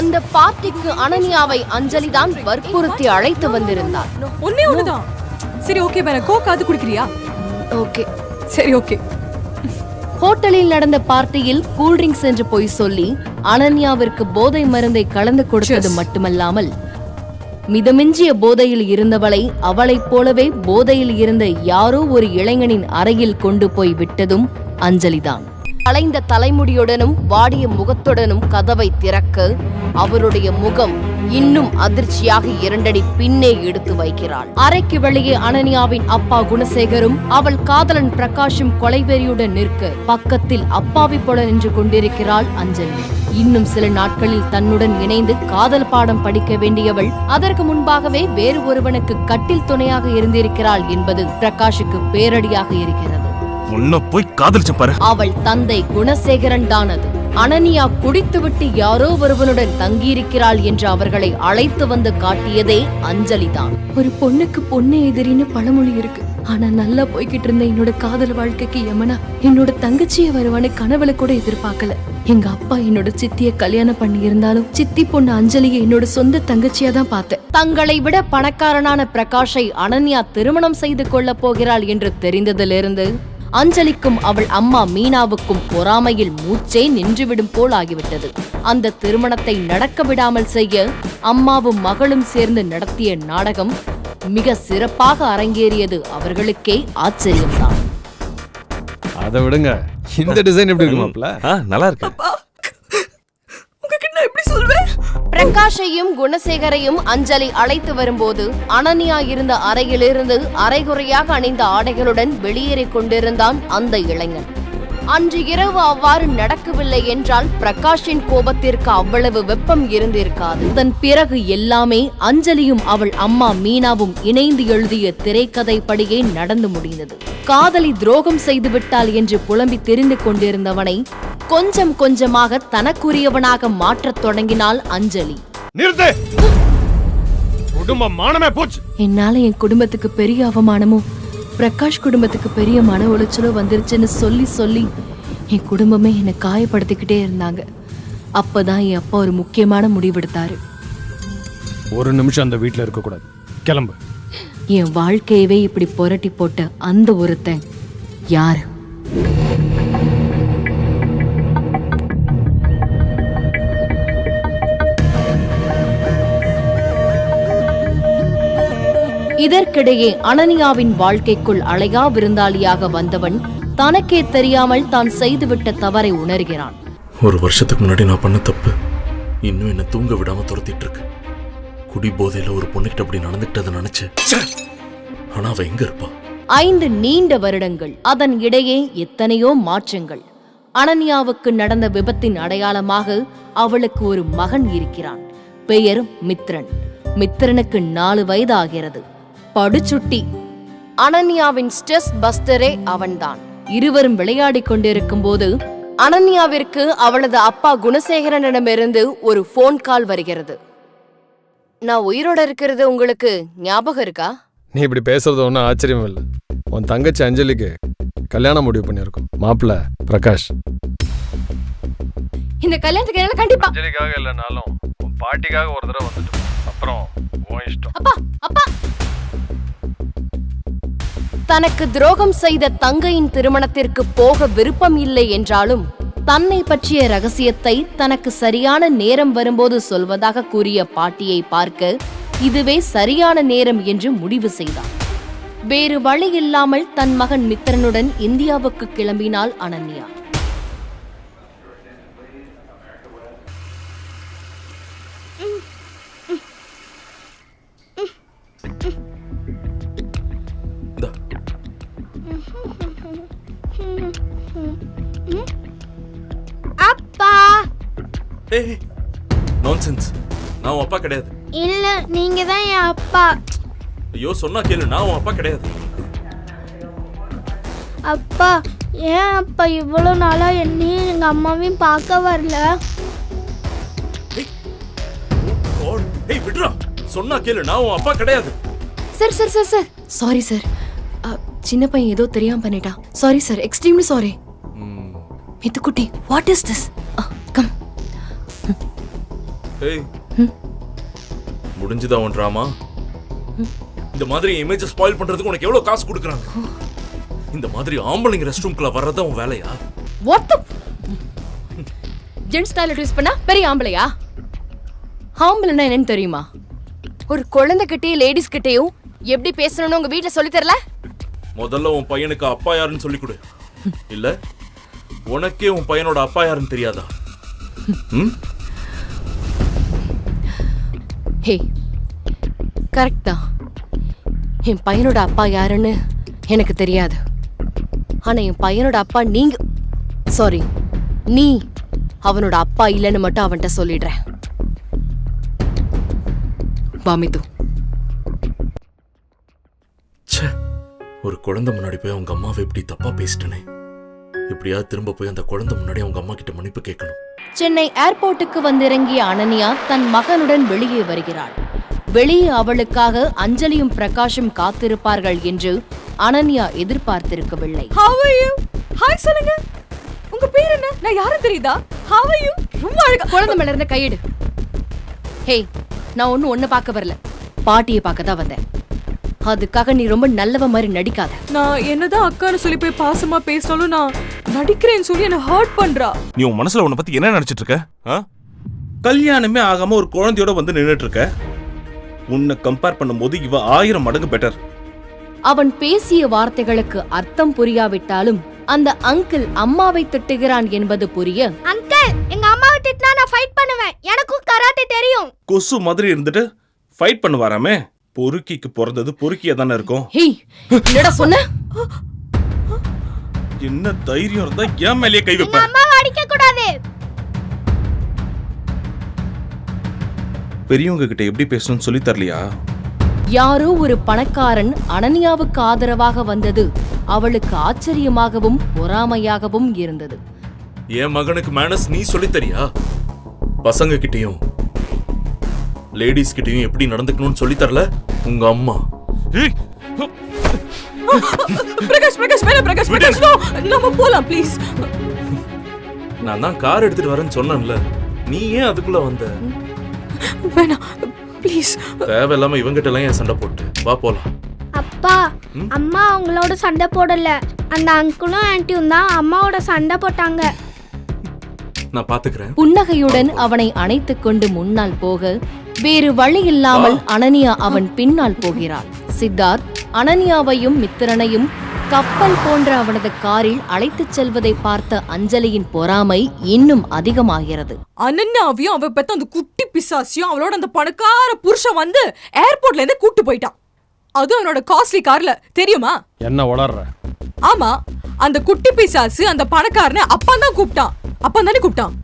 அந்த பார்ட்டிக்கு அனன்யாவை அஞ்சலி தான் வற்புறுத்தி அழைத்து வந்திருந்தார். ஒண்ணே ஒண்ணுதான். சரி ஓகே வேற கோக்காது குடிக்கிறியா? ஓகே சரி ஓகே. ஹோட்டலில் நடந்த பார்ட்டியில் கூல்ட்ரிங்க்ஸ் என்று போய் சொல்லி அனன்யாவிற்கு போதை மருந்தை கலந்து கொடுத்தது மட்டுமல்லாமல் மிதமிஞ்சிய போதையில் இருந்தவளை அவளைப் போலவே போதையில் இருந்த யாரோ ஒரு இளைஞனின் அறையில் கொண்டு போய் விட்டதும் அஞ்சலிதான். கலைந்த தலைமுடியுடனும் வாடிய முகத்துடனும் கதவை திறக்க அவருடைய முகம் இன்னும் அதிர்ச்சியாக 2 அடி பின்னே எடுத்து வைக்கிறாள். அறைக்கு வெளியே அனன்யாவின் அப்பா குணசேகரும் அவள் காதலன் பிரகாஷும் கொலைவெறியுடன் நிற்க பக்கத்தில் அப்பாவி போல நின்று கொண்டிருக்கிறாள் அஞ்சலி. இன்னும் சில நாட்களில் தன்னுடன் இணைந்து காதல் பாடம் படிக்க வேண்டியவள் அதற்கு முன்பாகவே வேறு ஒருவனுக்கு கட்டில் துணையாக இருந்திருக்கிறாள் என்பது பிரகாஷுக்கு பேரடியாக இருக்கிறது. அவள் தந்தை குணசேகரன் தானது. அனன்யா குடித்துவிட்டு யாரோ ஒருவனுடன் தங்கியிருக்கிறாள் என்று அவர்களை அழைத்து வந்து காட்டியதே அஞ்சலிதான். ஒரு பொண்ணுக்கு பொண்ணு எதிரின்னு பழமொழி இருக்கு. ஆனா நல்லா போய்கிட்டு இருந்த என்னோட காதல் வாழ்க்கைக்கு யமனா என்னோட தங்கச்சிய வருவான்னு கனவுல கூட எதிர்பார்க்கல. எங்க அப்பா என்னோட சித்திய கல்யாணம் பண்ணி இருந்தாலும் சித்தி பொண்ணு அஞ்சலியை என்னோட சொந்த தங்கச்சியா தான் பார்த்தேன். தங்களை விட பணக்காரனான பிரகாஷை அனன்யா திருமணம் செய்து கொள்ள போகிறாள் என்று தெரிந்ததிலிருந்து அஞ்சலிக்கும் அவள் அம்மா மீனாவுக்கும் பொறாமையில் மூச்சே நின்றுவிடும் போல் ஆகிவிட்டது. அந்த திருமணத்தை நடக்க விடாமல் செய்ய அம்மாவும் மகளும் சேர்ந்து நடத்திய நாடகம் மிக சிறப்பாக அரங்கேறியது அவர்களுக்கே ஆச்சரியம்தான். அதை விடுங்க, இந்த டிசைன் எப்படி இருக்கு மாப்ள? நல்லா இருக்கு. பிரகாஷையும் குணசேகரையும் அஞ்சலி அழைத்து வரும்போது அனன்யா இருந்த அறையிலிருந்து அரைகுறையாக அணிந்த ஆடைகளுடன் வெளியேறிக் கொண்டிருந்தான் அந்த இளைஞன். அன்று இரவு அவ்வாறு நடக்கவில்லை என்றால் பிரகாஷின் கோபத்திற்கு அவ்வளவு வெப்பம் இருந்திருக்காது. அதன் பிறகு எல்லாமே அஞ்சலியும் அவள் அம்மா மீனாவும் இணைந்து எழுதிய திரைக்கதை படியே நடந்து முடிந்தது. காதலி துரோகம் செய்துவிட்டாள் என்று புலம்பி தெரிந்து கொண்டிருந்தவனை கொஞ்சம் கொஞ்சமாக தனக்குரியவனாக மாற்றத் தொடங்கினாள் அஞ்சலி. என்னால என் குடும்பத்துக்கு பெரிய அவமானமும் பிரகாஷ் குடும்பத்துக்கு பெரிய மன உளைச்சலோ வந்துருச்சுன்னு சொல்லி சொல்லி என் குடும்பமே என்னை காயப்படுத்திக்கிட்டே இருந்தாங்க. அப்பதான் என் அப்பா ஒரு முக்கியமான முடிவெடுத்தாரு. ஒரு நிமிஷம் அந்த வீட்டுல இருக்க கூடாது, கிளம்பு. என் வாழ்க்கையவே இப்படி புரட்டி போட்ட அந்த ஒருத்தன் யாரு? இதற்கிடையே அனன்யாவின் வாழ்க்கைக்குள் அழையா விருந்தாளியாக வந்தவன் தனக்கே தெரியாமல் தான் செய்துவிட்ட தவறை உணர்கிறான். ஒரு வருஷத்துக்கு முன்னாடி நான் பண்ண தப்பு இன்னும் என்ன தூங்க விடாம துரத்திட்டு இருக்கு. குடி போதையில ஒரு பொண்ணுகிட்ட அப்படி நடந்துகிட்டதை நினைச்சு, ஆனா அவ எங்க இருப்பா? 5 நீண்ட வருடங்கள், அதன் இடையே எத்தனையோ மாற்றங்கள். அனன்யாவுக்கு நடந்த விபத்தின் அடையாளமாக அவளுக்கு ஒரு மகன் இருக்கிறான். பெயர் மித்ரன். மித்ரனுக்கு 4 வயது ஆகிறது. படுச்சுட்டி. அனன்யாவின் ஸ்ட்ரெஸ் பஸ்டரே அவன்தான். இருவரும் விளையாடிக் கொண்டிருக்கும் போது அனன்யாவிற்கு அவளது அப்பா குணசேகரனிடமிருந்து ஒரு போன் கால் வருகிறது. நான் உயிரோட இருக்கிறது உங்களுக்கு ஞாபகம் இருக்கா? நீ இப்படி பேசுறது ஒன்றும் ஆச்சரியம் இல்லை. உன் தங்கச்சி அஞ்சலிக்கு கல்யாணம் முடிவு பண்ணியிருக்கோம். மாப்பிள்ள பிரகாஷ். இந்த கல்யாணத்துக்கு என்னால கண்டிப்பா அஞ்சலிக்காக இல்லைனாலும் உன் பாட்டிக்காக ஒரு தடவை வந்துட்டோம். அப்புறம் உன் இஷ்டம். அப்பா அப்பா. தனக்கு துரோகம் செய்த தங்கையின் திருமணத்திற்கு போக விருப்பம் இல்லை என்றாலும் தன்னை பற்றிய ரகசியத்தை தனக்கு சரியான நேரம் வரும்போது சொல்வதாக கூறிய பாட்டியை பார்க்க இதுவே சரியான நேரம் என்று முடிவு செய்தார். வேறு வழி இல்லாமல் தன் மகன் மித்ரனுடன் இந்தியாவுக்கு கிளம்பினாள் அனன்யா. அப்பா. ஏய் நான்சென்ஸ். நான் உன் அப்பா கிடையாது. இல்ல நீங்க தான் என் அப்பா. ஐயோ சொன்னா கேளு, நான் உன் அப்பா கிடையாது. அப்பா ஏன் அப்பா இவ்வளவு நாளா என்னையும் எங்க அம்மாவையும் பார்க்க வரல? ஏய் விட்றா, சொன்னா கேளு, நான் உன் அப்பா கிடையாது. Sir sir sir sir sorry sir. சின்ன பையன் ஏதோ தெரியாம பண்ணிட்டான். Sorry sir, extremely sorry. மித்துக்குட்டி, வாட் இஸ் திஸ்? கம். ஏய் முடிஞ்சுதா உன் ட்ராமா? இந்த மாதிரி இமேஜ் ஸ்பாயில் பண்றதுக்கு உனக்கு எவ்வளவு காசு கொடுக்குறாங்க? இந்த மாதிரி ஆம்பளைங்க ரெஸ்ட் ரூம்க்குள்ள வர்றதா உன் வேலையா? What the gents toilet use பண்ணா பெரிய ஆம்பளையா? ஆம்பளைன்னா என்னன்னு தெரியுமா? ஒரு குழந்தை கிட்டயும் லேடிஸ் கிட்டயும் எப்படி பேசணும்னு உங்க வீட்ல சொல்லி தரல? முதல்ல உன் பையனுக்கு அப்பா யாருன்னு சொல்லி கொடு. இல்ல உனக்கே உன் பையனோட அப்பா யாருன்னு தெரியாதா? ஹே, கரெக்ட் தான். என் பையனோட அப்பா யாருன்னு எனக்கு தெரியாது. ஆனா என் பையனோட அப்பா நீ அவனோட அப்பா இல்லைன்னு மட்டும் அவன்கிட்ட சொல்லிடுறேன். வாமிது, ஒரு குழந்தை முன்னாடி போய் அவங்க அம்மாவை இப்படி தப்பா பேசிட்டனே. எப்படியாவது திரும்ப போய் அந்த குழந்தை முன்னாடி அவங்க அம்மா கிட்ட மன்னிப்பு கேட்கணும். சென்னை ஏர்போர்ட்டுக்கு வந்திறங்கிய அனன்யா தன் மகனுடன் வெளியே வருகிறாள். வெளியே அவளுக்காக அஞ்சலியும் பிரகாஷும் காத்திருப்பார்கள் என்று அனன்யா எதிர்பார்த்திருக்கவில்லை. How are you? ஹாய் சொல்லுங்க. உங்க பேர் என்ன? நான் யாரும் தெரியுதா? How are you? ரொம்ப அழகா. குழந்தை மேல இருந்த கையெடு. ஹே, நான் ஒண்ணு பார்க்க வரல, பாட்டியை பார்க்க தான் வந்தேன். அதுக்காக நீ ரொம்ப நல்லவ மாதிரி நடிக்காத. நான் என்னதான் அக்கான்னு சொல்லி போய் பாசமா பேசினாலும் நான் நடிக்கிறேன்னு சொல்லி என்ன ஹர்ட் பண்றா. நீ உன் மனசுல உன்னை பத்தி என்ன நினைச்சிட்டு இருக்க? கல்யாணமே ஆகாம ஒரு குழந்தையோட வந்து நின்னுட்டு இருக்க. உன்னை கம்பேர் பண்ணும்போது இவ 1000 மடங்கு பெட்டர். அவன் பேசிய வார்த்தைகளுக்கு அர்த்தம் புரியாவிட்டாலும் அந்த அங்கிள் அம்மாவை திட்டுகிறான் என்பது புரிய, அங்கிள் எங்க அம்மாவை திட்டினா நான் ஃபைட் பண்ணுவேன், எனக்கும் கராத்தே தெரியும். கொசு மாதிரி இருந்துட்டு ஃபைட் பண்ணுவாராமே. பொறுக்கிக்கு பிறந்தது பொறுக்கியா தானே இருக்கும். ஹே, என்னடா சொன்ன? என்ன தைரியம் இருந்தா ஏன் மேலேயே கை வைப்ப? அம்மாவை அடிக்க கூடாது. பெரியவங்க கிட்ட எப்படி பேசணும்னு சொல்லி தரலையா? யாரோ ஒரு பணக்காரன் அனன்யாவுக்கு ஆதரவாக வந்தது அவளுக்கு ஆச்சரியமாகவும் பொறாமையாகவும் இருந்தது. என் மகனுக்கு மேனஸ் நீ சொல்லித் தரியா? பசங்க கிட்டயும் லேடிஸ் கிட்டயும் எப்படி நடந்துக்கணும்னு சொல்லி தரல உங்க அம்மா? பிரகாஷ் நம்ம போலாம் ப்ளீஸ். நான் தான் கார் எடுத்துட்டு வரேன்னு சொன்னேன்ல, நீ ஏன் அதுக்குள்ள வந்த? வேணாம் ப்ளீஸ். தேவையில்லாம இவங்கிட்ட எல்லாம் ஏன் சண்டை போட்டு? வா போலாம். அப்பா, அம்மா அவங்களோட சண்டை போடல, அந்த அங்கிளும் ஆன்ட்டியும் தான் அம்மாவோட சண்டை போட்டாங்க. நான் பாத்துக்கிறேன். புன்னகையுடன் அவனை அணைத்துக் கொண்டு முன்னால் போக வேறு வழி இல்லாமல் அனன்யா அவன் பின்னால் போகிறாள். சித்தார்த் அனன்யாவையும் மித்திரனையும் கப்பல் போன்ற அவனது காரில் அழைத்துச் செல்வதை பார்த்த அஞ்சலியின் பொறாமை இன்னும் அதிகமாகிறது. அனன்யாவையும் அவ பெத்த அந்த குட்டி பிசாசியும் அவளோட அந்த பணக்கார புருஷன் வந்து ஏர்போர்ட்ல இருந்து கூட்டு போயிட்டான். அது அவனோட காஸ்ட்லி கார்ல, தெரியுமா? என்ன உளர்ற? ஆமா, அந்த குட்டி பிசாசு அந்த பணக்காரனை அப்பந்தான் கூப்பிட்டான். அப்பந்தானே கூப்பிட்டான்.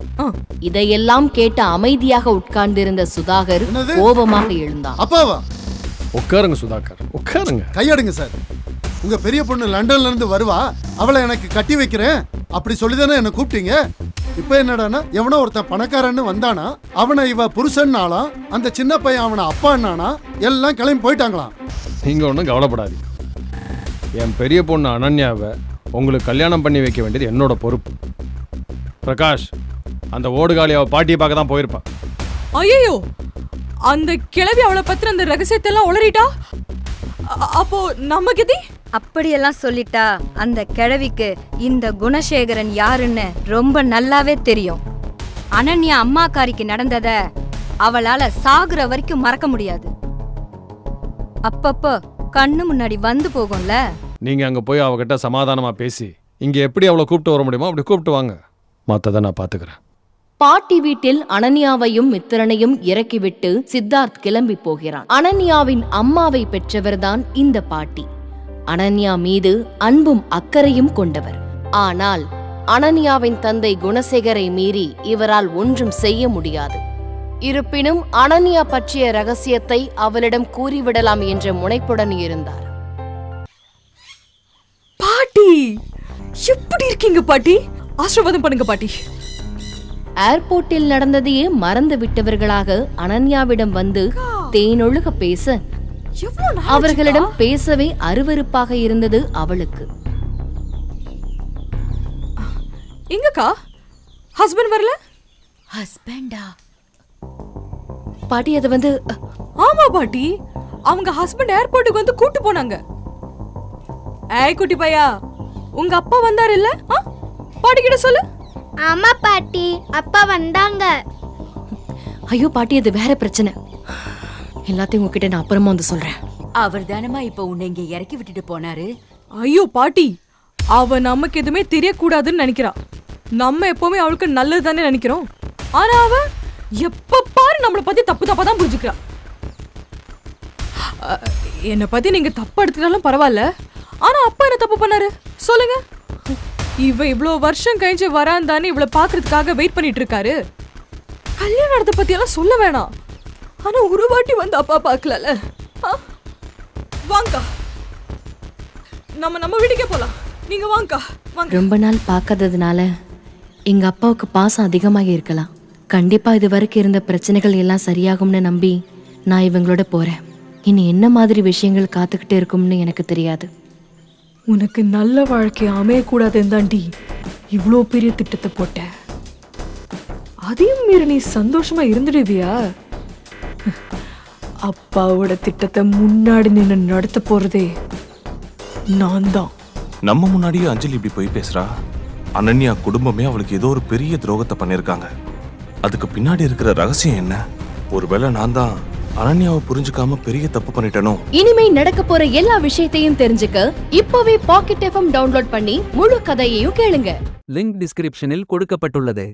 இதையெல்லாம் கேட்ட அமைதியாக உட்கார்ந்திருந்த சுதாகர் கோபமாக எழுந்தான். அப்பாவா? உட்காருங்க சுதாகர், உட்காருங்க. கையடுங்க சார். உங்க பெரிய பொண்ணு லண்டன்ல இருந்து வருவா, அவளை எனக்கு கட்டி வைக்கிறேன் அப்படி சொல்லிதானே என்ன கூப்பிட்டீங்க. இப்ப என்னடானா எவனோ ஒருத்தன் பணக்காரன்னு வந்தானா, அவனை இவ புருஷன்னாலா, அந்த சின்ன பையன் அவனை அப்பான்னானா, எல்லாம் கிளம்பி போயிட்டாங்களாம். நீங்க ஒன்றும் கவலைப்படாதீங்க. என் பெரிய பொண்ணு அனன்யாவை உங்களுக்கு கல்யாணம் பண்ணி வைக்க வேண்டியது என்னோட பொறுப்பு. பிரகாஷ், அந்த ஓடுகாலி அவ பாட்டியை பார்க்க தான் போயிருப்பா. ஐயோ, அந்த கிழவி அவளை பத்தின அந்த ரகசியத்தை எல்லாம் உளறிட்டா. அப்போ நம்ம கதி? அப்படியெல்லாம் சொல்லிட்டா அந்த கிழவிக்கு இந்த குணசேகரன் யாருன்னு ரொம்ப நல்லாவே தெரியும். அனன்யா அம்மாக்காரிக்கு நடந்தத அவளால சாகுற வரைக்கும் மறக்க முடியாது. அப்பப்போ கண்ணு முன்னாடி வந்து போகும்ல. நீங்க அங்க போய் அவகிட்ட சமாதானமா பேசி இங்க எப்படி அவளை கூப்பிட்டு வர முடியுமோ அப்படி கூப்பிட்டு வாங்க. மற்றதை நான் பாத்துக்கிறேன். பாட்டி வீட்டில் அனன்யாவையும் மித்திரனையும் இறக்கிவிட்டு சித்தார்த் கிளம்பி போகிறான். அனன்யாவின் அம்மாவை பெற்றவர்தான் இந்த பாட்டி. அனன்யா மீது அன்பும் அக்கறையும் கொண்டவர். ஆனால் அனன்யாவின் தந்தை குணசேகரை மீறி இவரால் ஒன்றும் செய்ய முடியாது. இருப்பினும் அனன்யா பற்றிய ரகசியத்தை அவளிடம் கூறிவிடலாம் என்ற முனைப்புடன் இருந்தார். பாட்டி, எப்படி இருக்கீங்க பாட்டி? ஆசீர்வாதம் பண்ணுங்க பாட்டி. ஏர்போர்ட்டில் நடந்ததையே மறந்து விட்டவர்களாக அனன்யாவிடம் வந்து தேனொழுக பேச அவர்களிடம் பேசவே அருவருப்பாக இருந்தது அவளுக்கு. எங்கக்கா ஹஸ்பண்ட் வரல? ஹஸ்பண்டா? பாட்டி அது வந்து ஆமா பாட்டி, அவங்க ஹஸ்பண்ட் ஏர்போர்ட்டுக்கு வந்து கூட்டு போனாங்க. ஏய் குட்டி பையா, உங்க அப்பா வந்தாரு இல்ல? பாட்டி கிட்ட சொல்லு. ஆமா பாட்டி, அப்பா வந்தாங்க. ஐயோ பாட்டி, அது வேற பிரச்சனை. எல்லாத்தையும் உங்ககிட்ட நான் அப்புறமா வந்து சொல்றேன். அவர் தானமா இப்ப உன்னை இங்க இறக்கி விட்டுட்டு போனாரு. ஐயோ பாட்டி, அவ நமக்கு எதுவுமே தெரியக்கூடாதுன்னு நினைக்கிறா. நம்ம எப்பவுமே அவளுக்கு நல்லது தானே நினைக்கிறோம். ஆனா அவ எப்ப பாரு நம்மளை பத்தி தப்பு தப்பா தான் புரிஞ்சுக்கிறா. என்னை பத்தி நீங்க தப்பு எடுத்துக்கிட்டாலும் பரவாயில்ல, ஆனா அப்பா என்ன தப்பு பண்ணாரு சொல்லுங்க? இவ இவ்வளோ வருஷம் கழிஞ்சு வராந்தானே இவளை பாக்குறதுக்காக வெயிட் பண்ணிட்டு இருக்காரு. கல்யாணத்தை பத்தி எல்லாம் சொல்ல வேணாம், ஆனா ஒரு வாட்டி வந்து அப்பா பார்க்கல. வாங்க, நம்ம வீட்டுக்கே போலாம். நீங்க வாங்க வாங்க. ரொம்ப நாள் பார்க்காததுனால எங்க அப்பாவுக்கு பாசம் அதிகமாக இருக்கலாம். கண்டிப்பா இது வரைக்கும் இருந்த பிரச்சனைகள் எல்லாம் சரியாகும்னு நம்பி நான் இவங்களோட போறேன். இனி என்ன மாதிரி விஷயங்கள் காத்துக்கிட்டு இருக்கும்னு எனக்கு தெரியாது. உனக்கு நல்ல வாழ்க்கை அமையக்கூடாதுன்னு தாண்டி இவ்வளோ பெரிய திட்டத்தை போட்ட. அதையும் மீறி நீ சந்தோஷமா இருந்துடுவியா? அப்பாவோட திட்டத்தை முன்னாடி நின்று நடத்த போறதே நான் தான். நம்ம முன்னாடியே அஞ்சலி இப்படி போய் பேசுறா. அனன்யா குடும்பமே அவளுக்கு ஏதோ ஒரு பெரிய துரோகத்தை பண்ணிருக்காங்க. அதுக்கு பின்னாடி இருக்கிற ரகசியம் என்ன? ஒருவேளை நான் தான் அனன்யாவை புரிஞ்சுக்காம பெரிய தப்பு பண்ணிட்டேனோ? இனிமே நடக்க போற எல்லா விஷயத்தையும் தெரிஞ்சுக்க இப்போவே பாக்கெட் எஃப்எம் டவுன்லோட் பண்ணி முழு கதையையும் கேளுங்க. லிங்க் டிஸ்கிரிப்ஷனில் கொடுக்கப்பட்டுள்ளது.